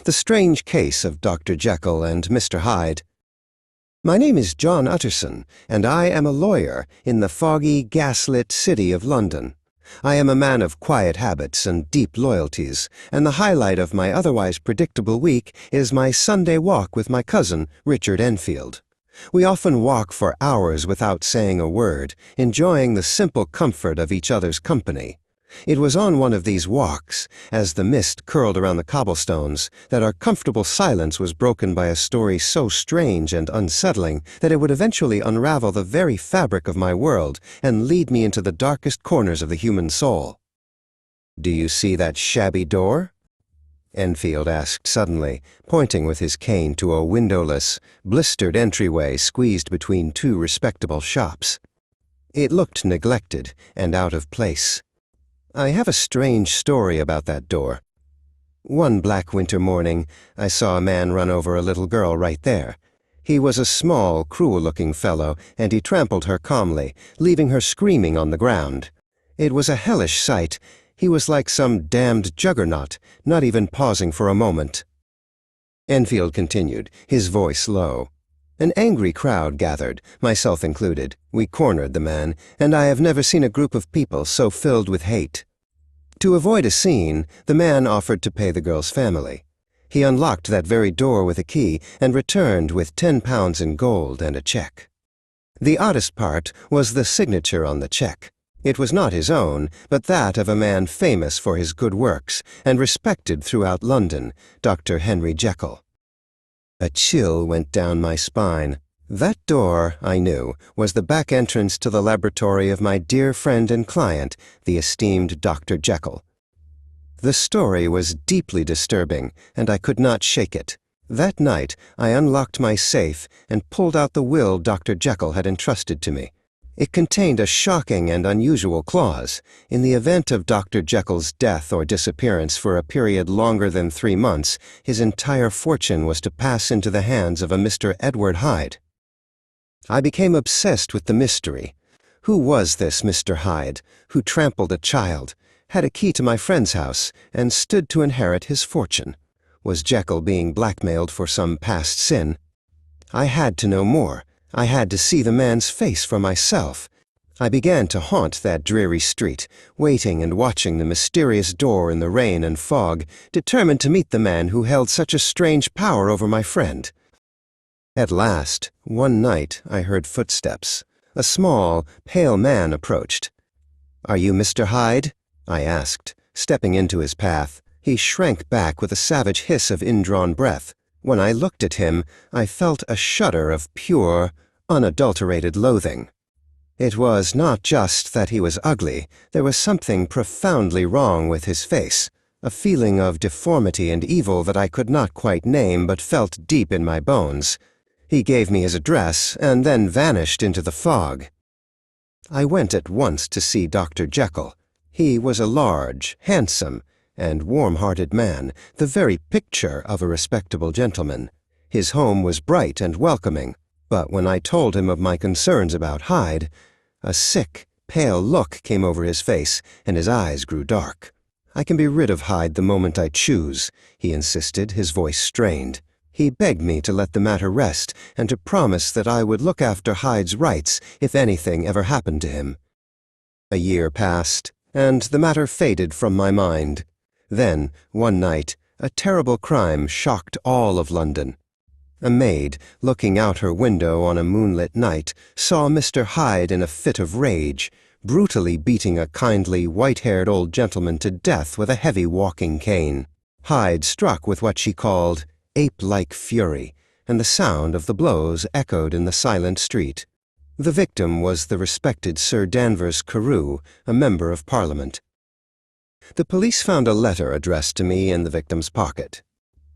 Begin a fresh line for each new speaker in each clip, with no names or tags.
The Strange Case of Dr. Jekyll and Mr. Hyde. My name is John Utterson, and I am a lawyer in the foggy, gaslit city of London. I am a man of quiet habits and deep loyalties, and the highlight of my otherwise predictable week is my Sunday walk with my cousin, Richard Enfield. We often walk for hours without saying a word, enjoying the simple comfort of each other's company. It was on one of these walks, as the mist curled around the cobblestones, that our comfortable silence was broken by a story so strange and unsettling that it would eventually unravel the very fabric of my world and lead me into the darkest corners of the human soul. "Do you see that shabby door?" Enfield asked suddenly, pointing with his cane to a windowless, blistered entryway squeezed between two respectable shops. It looked neglected and out of place. I have a strange story about that door. One black winter morning, I saw a man run over a little girl right there. He was a small, cruel-looking fellow, and he trampled her calmly, leaving her screaming on the ground. It was a hellish sight. He was like some damned juggernaut, not even pausing for a moment. Enfield continued, his voice low. An angry crowd gathered, myself included. We cornered the man, and I have never seen a group of people so filled with hate. To avoid a scene, the man offered to pay the girl's family. He unlocked that very door with a key and returned with £10 in gold and a check. The oddest part was the signature on the check. It was not his own, but that of a man famous for his good works and respected throughout London, Dr. Henry Jekyll. A chill went down my spine. That door, I knew, was the back entrance to the laboratory of my dear friend and client, the esteemed Dr. Jekyll. The story was deeply disturbing, and I could not shake it. That night, I unlocked my safe and pulled out the will Dr. Jekyll had entrusted to me. It contained a shocking and unusual clause. In the event of Dr. Jekyll's death or disappearance for a period longer than 3 months, his entire fortune was to pass into the hands of a Mr. Edward Hyde. I became obsessed with the mystery. Who was this Mr. Hyde, who trampled a child, had a key to my friend's house, and stood to inherit his fortune? Was Jekyll being blackmailed for some past sin? I had to know more. I had to see the man's face for myself. I began to haunt that dreary street, waiting and watching the mysterious door in the rain and fog, determined to meet the man who held such a strange power over my friend. At last, one night, I heard footsteps. A small, pale man approached. "Are you Mr. Hyde?" I asked, stepping into his path. He shrank back with a savage hiss of indrawn breath. When I looked at him, I felt a shudder of pure, unadulterated loathing. It was not just that he was ugly. There was something profoundly wrong with his face, a feeling of deformity and evil that I could not quite name but felt deep in my bones. He gave me his address and then vanished into the fog. I went at once to see Dr. Jekyll. He was a large, handsome, and warm-hearted man, the very picture of a respectable gentleman. His home was bright and welcoming, but when I told him of my concerns about Hyde, a sick, pale look came over his face, and his eyes grew dark. "I can be rid of Hyde the moment I choose," he insisted, his voice strained. He begged me to let the matter rest and to promise that I would look after Hyde's rights if anything ever happened to him. A year passed, and the matter faded from my mind. Then, one night, a terrible crime shocked all of London. A maid, looking out her window on a moonlit night, saw Mr. Hyde in a fit of rage, brutally beating a kindly, white-haired old gentleman to death with a heavy walking cane. Hyde struck with what she called ape-like fury, and the sound of the blows echoed in the silent street. The victim was the respected Sir Danvers Carew, a member of Parliament. The police found a letter addressed to me in the victim's pocket.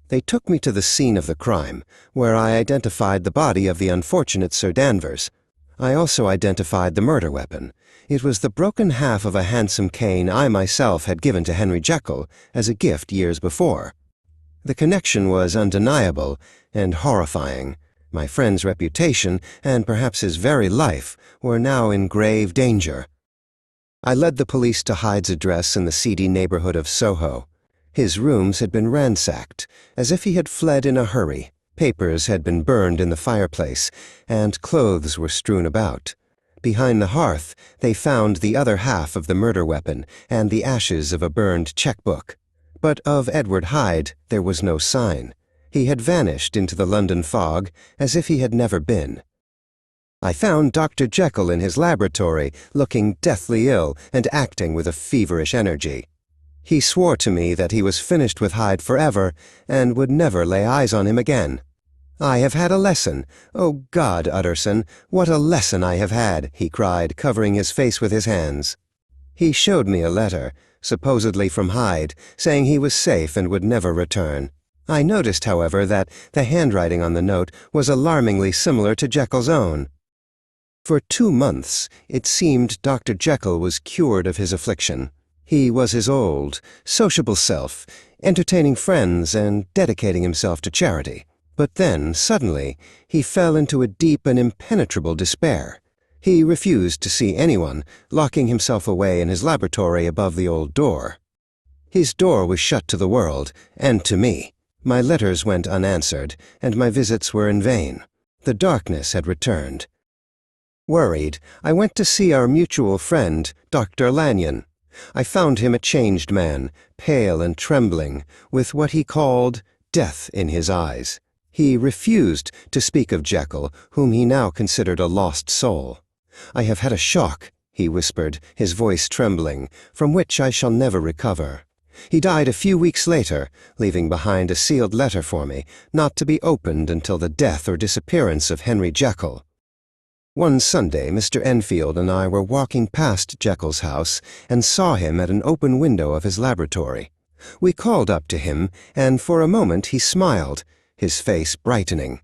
They took me to the scene of the crime, where I identified the body of the unfortunate Sir Danvers. I also identified the murder weapon. It was the broken half of a handsome cane I myself had given to Henry Jekyll as a gift years before. The connection was undeniable and horrifying. My friend's reputation, and perhaps his very life, were now in grave danger. I led the police to Hyde's address in the seedy neighborhood of Soho. His rooms had been ransacked, as if he had fled in a hurry. Papers had been burned in the fireplace, and clothes were strewn about. Behind the hearth, they found the other half of the murder weapon and the ashes of a burned checkbook. But of Edward Hyde there was no sign. He had vanished into the London fog as if he had never been. I found Dr. Jekyll in his laboratory, looking deathly ill and acting with a feverish energy. He swore to me that he was finished with Hyde forever and would never lay eyes on him again. "I have had a lesson. Oh, God, Utterson, what a lesson I have had," he cried, covering his face with his hands. He showed me a letter, supposedly from Hyde, saying he was safe and would never return. I noticed, however, that the handwriting on the note was alarmingly similar to Jekyll's own. For 2 months, it seemed Dr. Jekyll was cured of his affliction. He was his old, sociable self, entertaining friends and dedicating himself to charity. But then, suddenly, he fell into a deep and impenetrable despair. He refused to see anyone, locking himself away in his laboratory above the old door. His door was shut to the world, and to me. My letters went unanswered, and my visits were in vain. The darkness had returned. Worried, I went to see our mutual friend, Dr. Lanyon. I found him a changed man, pale and trembling, with what he called death in his eyes. He refused to speak of Jekyll, whom he now considered a lost soul. "I have had a shock," he whispered, his voice trembling, "from which I shall never recover." He died a few weeks later, leaving behind a sealed letter for me, not to be opened until the death or disappearance of Henry Jekyll. One Sunday, Mr. Enfield and I were walking past Jekyll's house and saw him at an open window of his laboratory. We called up to him, and for a moment he smiled, his face brightening.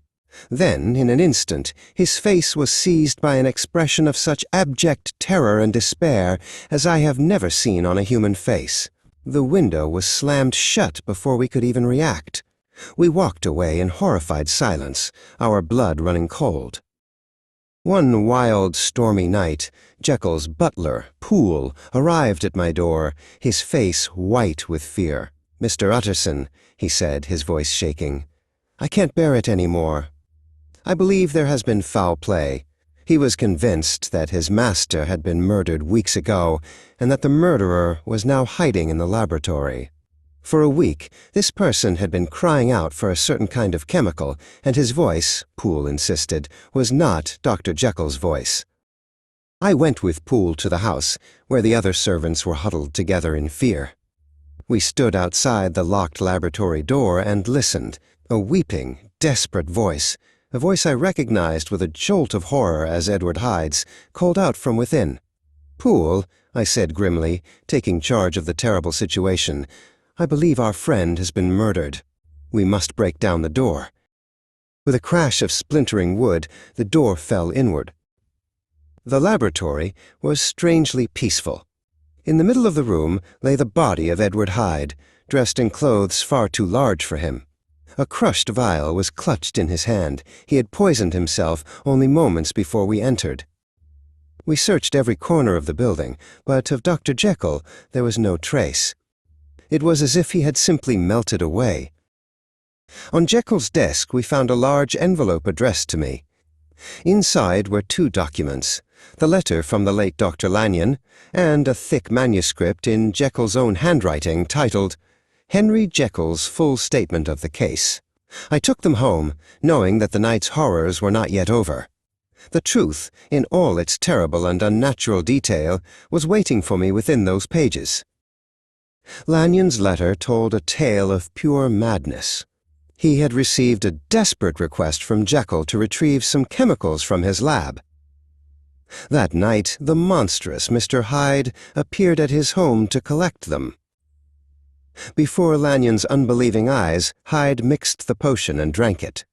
Then, in an instant, his face was seized by an expression of such abject terror and despair as I have never seen on a human face. The window was slammed shut before we could even react. We walked away in horrified silence, our blood running cold. One wild, stormy night, Jekyll's butler, Poole, arrived at my door, his face white with fear. "Mr. Utterson," he said, his voice shaking, "I can't bear it any more. I believe there has been foul play." He was convinced that his master had been murdered weeks ago, and that the murderer was now hiding in the laboratory. For a week, this person had been crying out for a certain kind of chemical, and his voice, Poole insisted, was not Dr. Jekyll's voice. I went with Poole to the house, where the other servants were huddled together in fear. We stood outside the locked laboratory door and listened. A weeping, desperate voice, a voice I recognized with a jolt of horror as Edward Hyde's, called out from within. "Poole," I said grimly, taking charge of the terrible situation, "I believe our friend has been murdered. We must break down the door." With a crash of splintering wood, the door fell inward. The laboratory was strangely peaceful. In the middle of the room lay the body of Edward Hyde, dressed in clothes far too large for him. A crushed vial was clutched in his hand. He had poisoned himself only moments before we entered. We searched every corner of the building, but of Dr. Jekyll there was no trace. It was as if he had simply melted away. On Jekyll's desk we found a large envelope addressed to me. Inside were 2 documents, the letter from the late Dr. Lanyon, and a thick manuscript in Jekyll's own handwriting titled Henry Jekyll's Full Statement of the Case. I took them home, knowing that the night's horrors were not yet over. The truth, in all its terrible and unnatural detail, was waiting for me within those pages. Lanyon's letter told a tale of pure madness. He had received a desperate request from Jekyll to retrieve some chemicals from his lab. That night, the monstrous Mr. Hyde appeared at his home to collect them. Before Lanyon's unbelieving eyes, Hyde mixed the potion and drank it.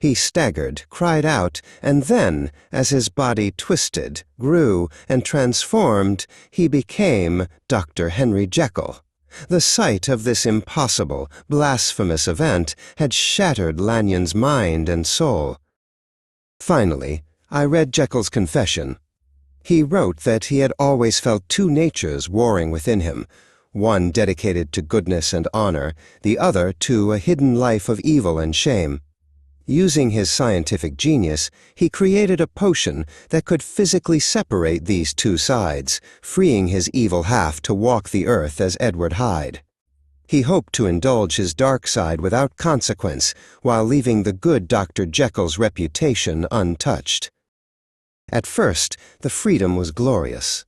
He staggered, cried out, and then, as his body twisted, grew, and transformed, he became Dr. Henry Jekyll. The sight of this impossible, blasphemous event had shattered Lanyon's mind and soul. Finally, I read Jekyll's confession. He wrote that he had always felt 2 natures warring within him, one dedicated to goodness and honor, the other to a hidden life of evil and shame. Using his scientific genius, he created a potion that could physically separate these two sides, freeing his evil half to walk the earth as Edward Hyde. He hoped to indulge his dark side without consequence, while leaving the good Dr. Jekyll's reputation untouched. At first, the freedom was glorious.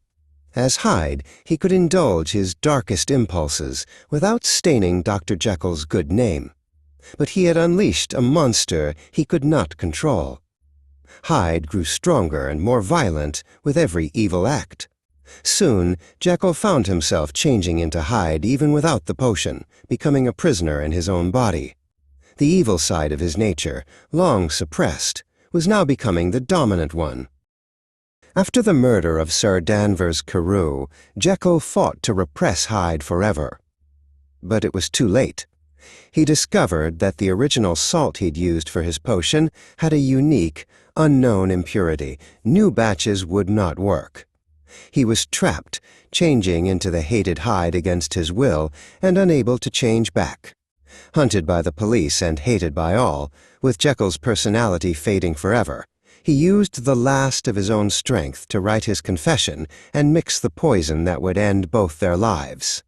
As Hyde, he could indulge his darkest impulses without staining Dr. Jekyll's good name. But he had unleashed a monster he could not control. Hyde grew stronger and more violent with every evil act. Soon, Jekyll found himself changing into Hyde even without the potion, becoming a prisoner in his own body. The evil side of his nature, long suppressed, was now becoming the dominant one. After the murder of Sir Danvers Carew, Jekyll fought to repress Hyde forever. But it was too late. He discovered that the original salt he'd used for his potion had a unique, unknown impurity. New batches would not work. He was trapped, changing into the hated Hyde against his will and unable to change back. Hunted by the police and hated by all, with Jekyll's personality fading forever, he used the last of his own strength to write his confession and mix the poison that would end both their lives.